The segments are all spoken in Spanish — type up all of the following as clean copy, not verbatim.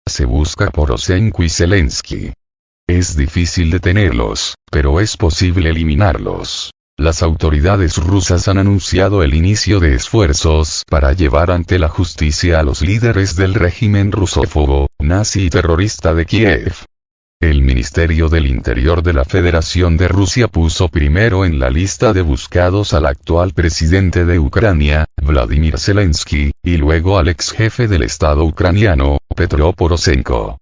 se busca Poroshenko y Zelensky. Es difícil detenerlos, pero es posible eliminarlos. Las autoridades rusas han anunciado el inicio de esfuerzos para llevar ante la justicia a los líderes del régimen rusófobo, nazi y terrorista de Kiev. El Ministerio del Interior de la Federación de Rusia puso primero en la lista de buscados al actual presidente de Ucrania, Vladimir Zelensky, y luego al ex jefe del Estado ucraniano, Petro Poroshenko.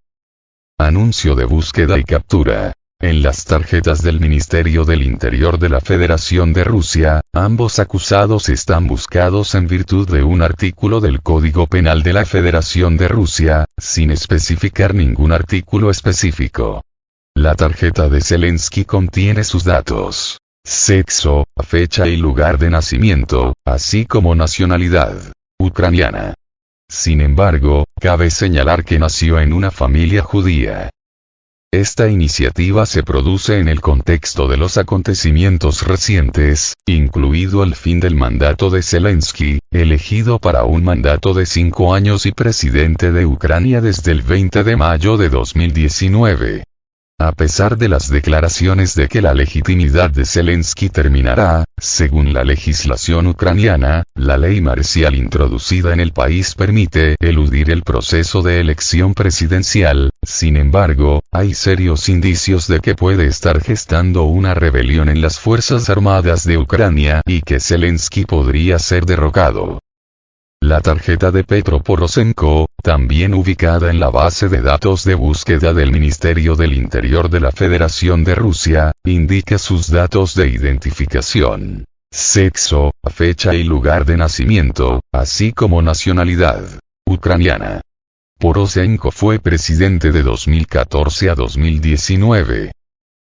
Anuncio de búsqueda y captura. En las tarjetas del Ministerio del Interior de la Federación de Rusia, ambos acusados están buscados en virtud de un artículo del Código Penal de la Federación de Rusia, sin especificar ningún artículo específico. La tarjeta de Zelensky contiene sus datos: sexo, fecha y lugar de nacimiento, así como nacionalidad ucraniana. Sin embargo, cabe señalar que nació en una familia judía. Esta iniciativa se produce en el contexto de los acontecimientos recientes, incluido el fin del mandato de Zelensky, elegido para un mandato de 5 años y presidente de Ucrania desde el 20 de mayo de 2019. A pesar de las declaraciones de que la legitimidad de Zelensky terminará, según la legislación ucraniana, la ley marcial introducida en el país permite eludir el proceso de elección presidencial. Sin embargo, hay serios indicios de que puede estar gestando una rebelión en las Fuerzas Armadas de Ucrania y que Zelensky podría ser derrocado. La tarjeta de Petro Poroshenko, también ubicada en la base de datos de búsqueda del Ministerio del Interior de la Federación de Rusia, indica sus datos de identificación: sexo, fecha y lugar de nacimiento, así como nacionalidad ucraniana. Poroshenko fue presidente de 2014 a 2019.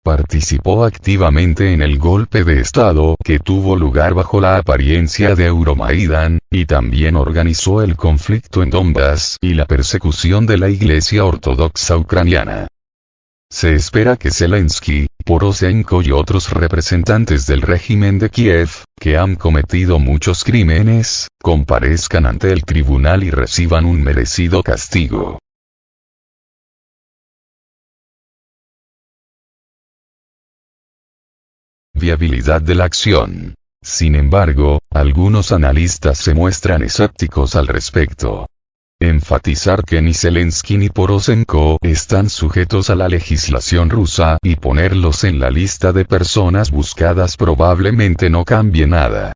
Participó activamente en el golpe de Estado que tuvo lugar bajo la apariencia de Euromaidan, y también organizó el conflicto en Donbass y la persecución de la Iglesia Ortodoxa ucraniana. Se espera que Zelensky, Poroshenko y otros representantes del régimen de Kiev, que han cometido muchos crímenes, comparezcan ante el tribunal y reciban un merecido castigo. Viabilidad de la acción. Sin embargo, algunos analistas se muestran escépticos al respecto. Enfatizar que ni Zelensky ni Poroshenko están sujetos a la legislación rusa y ponerlos en la lista de personas buscadas probablemente no cambie nada.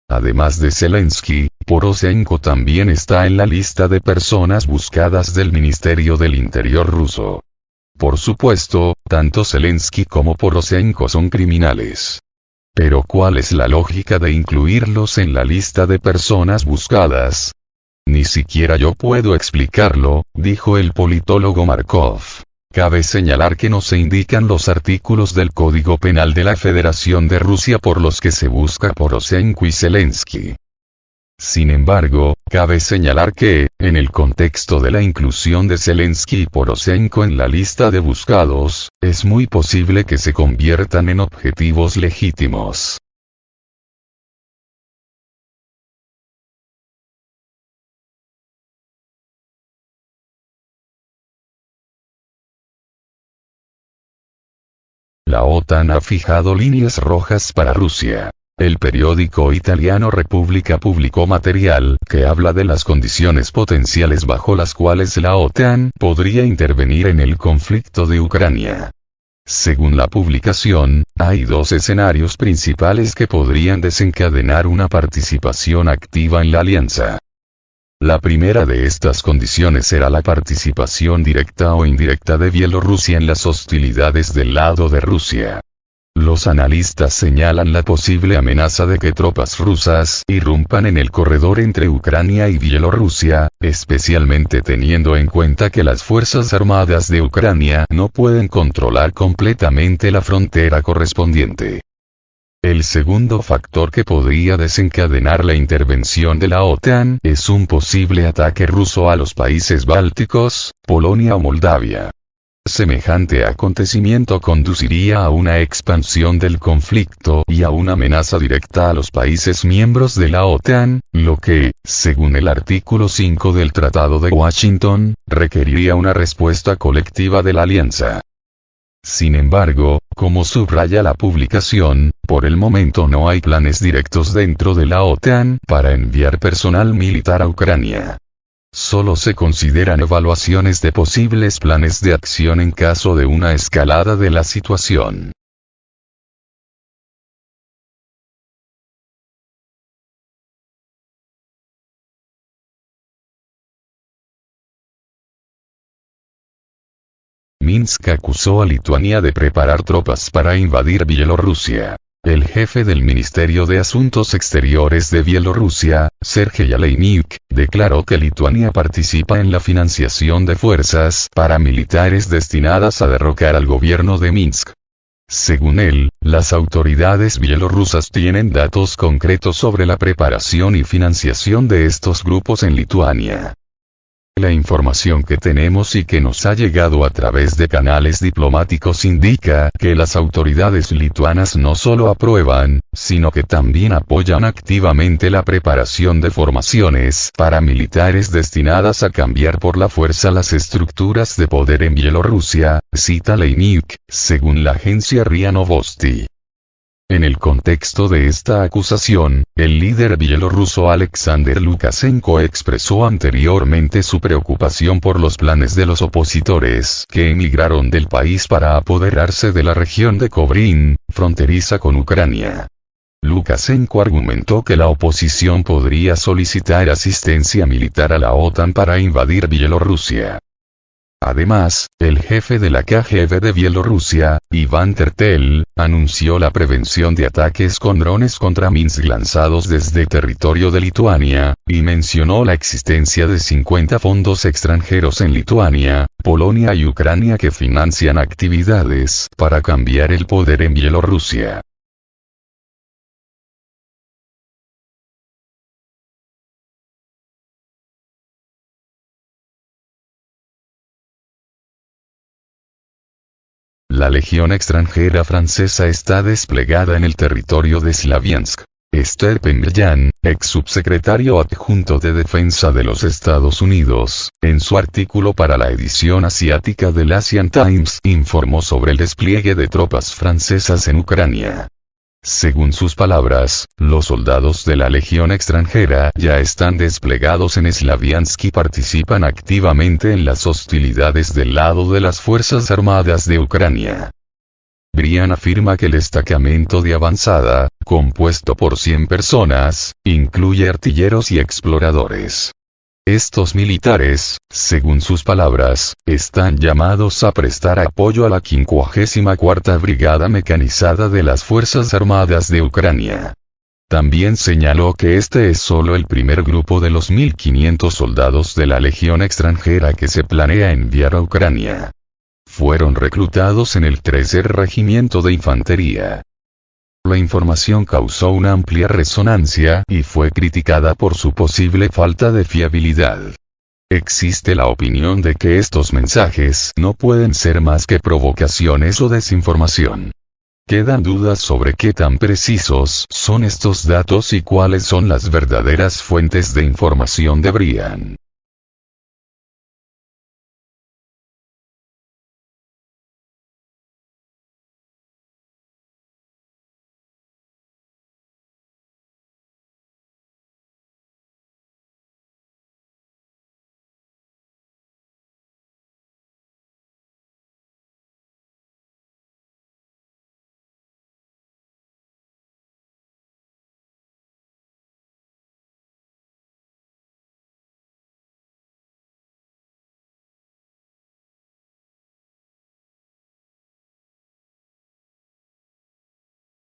Además de Zelensky, Poroshenko también está en la lista de personas buscadas del Ministerio del Interior ruso. Por supuesto, tanto Zelensky como Poroshenko son criminales. Pero ¿cuál es la lógica de incluirlos en la lista de personas buscadas? Ni siquiera yo puedo explicarlo, dijo el politólogo Markov. Cabe señalar que no se indican los artículos del Código Penal de la Federación de Rusia por los que se busca Poroshenko y Zelensky. Sin embargo, cabe señalar que, en el contexto de la inclusión de Zelensky y Poroshenko en la lista de buscados, es muy posible que se conviertan en objetivos legítimos. La OTAN ha fijado líneas rojas para Rusia. El periódico italiano Repubblica publicó material que habla de las condiciones potenciales bajo las cuales la OTAN podría intervenir en el conflicto de Ucrania. Según la publicación, hay 2 escenarios principales que podrían desencadenar una participación activa en la alianza. La primera de estas condiciones será la participación directa o indirecta de Bielorrusia en las hostilidades del lado de Rusia. Los analistas señalan la posible amenaza de que tropas rusas irrumpan en el corredor entre Ucrania y Bielorrusia, especialmente teniendo en cuenta que las Fuerzas Armadas de Ucrania no pueden controlar completamente la frontera correspondiente. El segundo factor que podría desencadenar la intervención de la OTAN es un posible ataque ruso a los países bálticos, Polonia o Moldavia. Semejante acontecimiento conduciría a una expansión del conflicto y a una amenaza directa a los países miembros de la OTAN, lo que, según el artículo 5 del Tratado de Washington, requeriría una respuesta colectiva de la alianza. Sin embargo, como subraya la publicación, por el momento no hay planes directos dentro de la OTAN para enviar personal militar a Ucrania. Solo se consideran evaluaciones de posibles planes de acción en caso de una escalada de la situación. Minsk acusó a Lituania de preparar tropas para invadir Bielorrusia. El jefe del Ministerio de Asuntos Exteriores de Bielorrusia, Sergei Aleynik, declaró que Lituania participa en la financiación de fuerzas paramilitares destinadas a derrocar al gobierno de Minsk. Según él, las autoridades bielorrusas tienen datos concretos sobre la preparación y financiación de estos grupos en Lituania. La información que tenemos y que nos ha llegado a través de canales diplomáticos indica que las autoridades lituanas no solo aprueban, sino que también apoyan activamente la preparación de formaciones paramilitares destinadas a cambiar por la fuerza las estructuras de poder en Bielorrusia, cita Aleynik, según la agencia RIA Novosti. En el contexto de esta acusación, el líder bielorruso Alexander Lukashenko expresó anteriormente su preocupación por los planes de los opositores que emigraron del país para apoderarse de la región de Kovrin, fronteriza con Ucrania. Lukashenko argumentó que la oposición podría solicitar asistencia militar a la OTAN para invadir Bielorrusia. Además, el jefe de la KGB de Bielorrusia, Iván Tertel, anunció la prevención de ataques con drones contra Minsk lanzados desde territorio de Lituania, y mencionó la existencia de 50 fondos extranjeros en Lituania, Polonia y Ucrania que financian actividades para cambiar el poder en Bielorrusia. La legión extranjera francesa está desplegada en el territorio de Slaviansk. Esther Pengellan, ex subsecretario adjunto de Defensa de los Estados Unidos, en su artículo para la edición asiática del Asian Times, informó sobre el despliegue de tropas francesas en Ucrania. Según sus palabras, los soldados de la legión extranjera ya están desplegados en Slaviansk y participan activamente en las hostilidades del lado de las Fuerzas Armadas de Ucrania. Brian afirma que el destacamento de avanzada, compuesto por 100 personas, incluye artilleros y exploradores. Estos militares, según sus palabras, están llamados a prestar apoyo a la 54ª Brigada Mecanizada de las Fuerzas Armadas de Ucrania. También señaló que este es solo el primer grupo de los 1.500 soldados de la Legión extranjera que se planea enviar a Ucrania. Fueron reclutados en el 3er Regimiento de Infantería. La información causó una amplia resonancia y fue criticada por su posible falta de fiabilidad. Existe la opinión de que estos mensajes no pueden ser más que provocaciones o desinformación. Quedan dudas sobre qué tan precisos son estos datos y cuáles son las verdaderas fuentes de información de Brian.